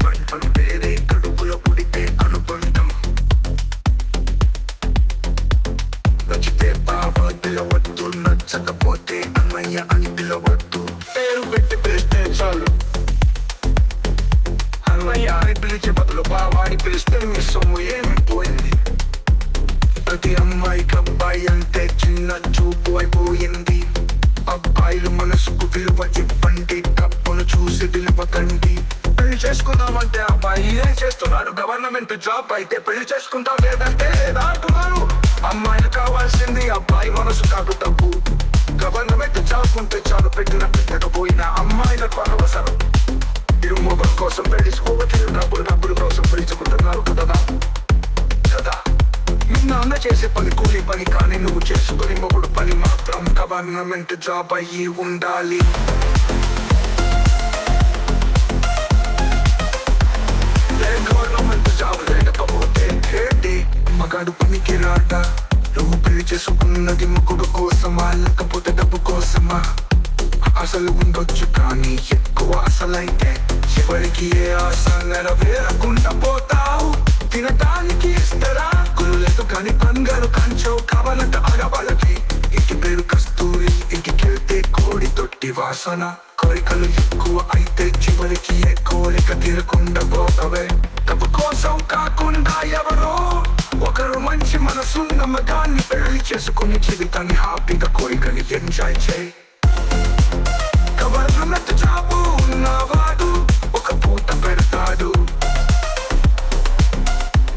పంటం వేరే కడుపులో పుడితే అనుబంధం నచ్చితే బావ పిలవద్దు నచ్చకపోతే అన్నయ్య అని పిలవద్దు పేరు పెట్టి పిలిస్తే చాలు అన్నయ్య అని పిలిచే బదులు బావ అని పిలిస్తే మీ సొమ్ము ఏమైపోయింది ప్రతి అమ్మాయికి అబ్బాయి అంటే చిన్న చూపు అయిపోయింది అబ్బాయిలు మనసుకు విలువ ఇవ్వండి తప్పును చూసి విలువకండి పెళ్లి చేసుకుందామంటే అబ్బాయి ఏం చేస్తున్నాడు గవర్నమెంట్ జాబ్ అయితే పెళ్లి చేసుకుంటాం లేదంటే అంటున్నారు అమ్మాయిలు కావాల్సింది అబ్బాయి మనసు కాదు డబ్బు గవర్నమెంట్ జాబ్ ఉంటే చాలు పెట్టిన పెట్టకపోయినా అమ్మాయిలకు అనవసరం ఇరు మొబైల్ కోసం పెళ్లిసుకోవచ్చు డబ్బులు కోసం పెంచుకుంటున్నారు కదా నాన్న చేసే పని కూలి పని కానీ నువ్వు చేసుకుని మొగుడు పని మాత్రం గవర్నమెంట్ జాబ్ అయ్యి ఉండాలి గవర్నమెంట్ జాబ్ లేకపోతే ఏంటి మగాడు పనికి రాట నువ్వు పెళ్లి చేసుకున్నది మొగుడు కోసమా లేకపోతే డబ్బు కోసమా అసలు ఉండొచ్చు కానీ ఎక్కువ అసలైతే చివరికి ఏ ఆశ నెరవేరకుండా పోతావు తినటానికి ఇస్తారా లేదు కానీ బంగారు కంచం కావాలంట ఆడవాళ్ళకి ఇంటి పేరు కస్తూరి ఇంటికెళ్తే కోడి తొట్టి వాసన కోరికలు ఎక్కువ అయితే చివరికి ఏ కోరిక తీరకుండా పోతవే డబ్బు కోసం కాకుండా ఎవరో ఒకరు మంచి మనసు నమ్మకాన్ని పెళ్లి చేసుకుని జీవితాన్ని హ్యాపీగా కోరికని ఎంజాయ్ చేయి గవర్నమెంట్ జాబు ఉన్నవాడు ఒక పూట పెడతాడు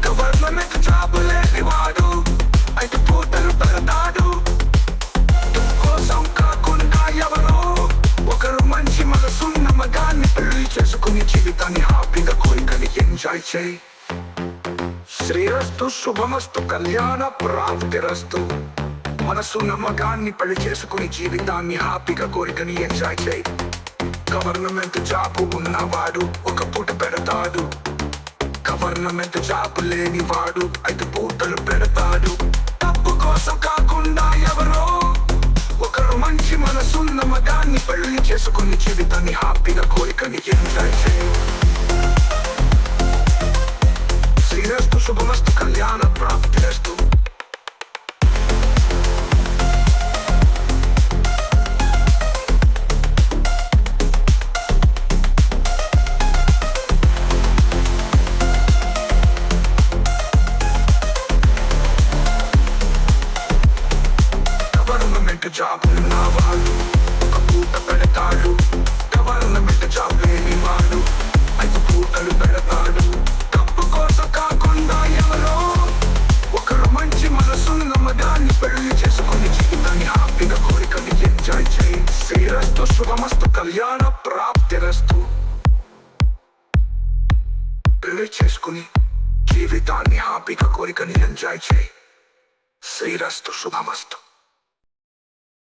గవర్నమెంట్ జాబు లేనివాడు 5 పూటలు పెడతాడు కోసం కాకుండా ఎవరో ఒకరు మంచి మనసున్న మగాన్ని పెళ్లి చేసుకుని జీవితాన్ని హ్యాపీగా కోరికని ఎంజాయ్ చేయి శ్రీరస్తు శుభమస్తు కళ్యాణ ప్రాప్తిరస్తు మనసున్న మగాన్ని పెళ్లి చేసుకుని జీవితాన్ని హ్యాపీగా కోరికని ఎంజాయ్ చేయి గవర్నమెంట్ జాబు ఉన్నవాడు ఒక పూట పెడతాడు గవర్నమెంట్ జాబ్ లేనివాడు 5 పూటలు పెడతాడు డబ్బు కోసం కాకుండా ఎవరో ఒకరు మంచి మనసున్న మగాన్ని పెళ్లి చేసుకుని జీవితాన్ని హ్యాపీగా కోరికని ఎంజాయ్ చేయి శ్రీరస్తు శుభమస్తు కళ్యాణ ప్రాప్తిరస్తు జాబ్ ఉన్నవాడు ఒక పూట పెడతాడు గవర్నమెంట్ జాబ్ లేనివాడు 5 పూటలు పెడతాడు డబ్బు కోసం కాకుండా ఎవరో ఒకరు మంచి మనసున్న మగాన్ని పెళ్లి చేసుకుని జీవితాన్ని హ్యాపీగా కోరికని ఎంజాయ్ చేయి శ్రీరస్తు శుభమస్తు కళ్యాణ ప్రాప్తిరస్తు పెళ్లి చేసుకుని జీవితాన్ని హ్యాపీగా కోరికని ఎంజాయ్ చేయి శ్రీరస్తు శుభమస్తు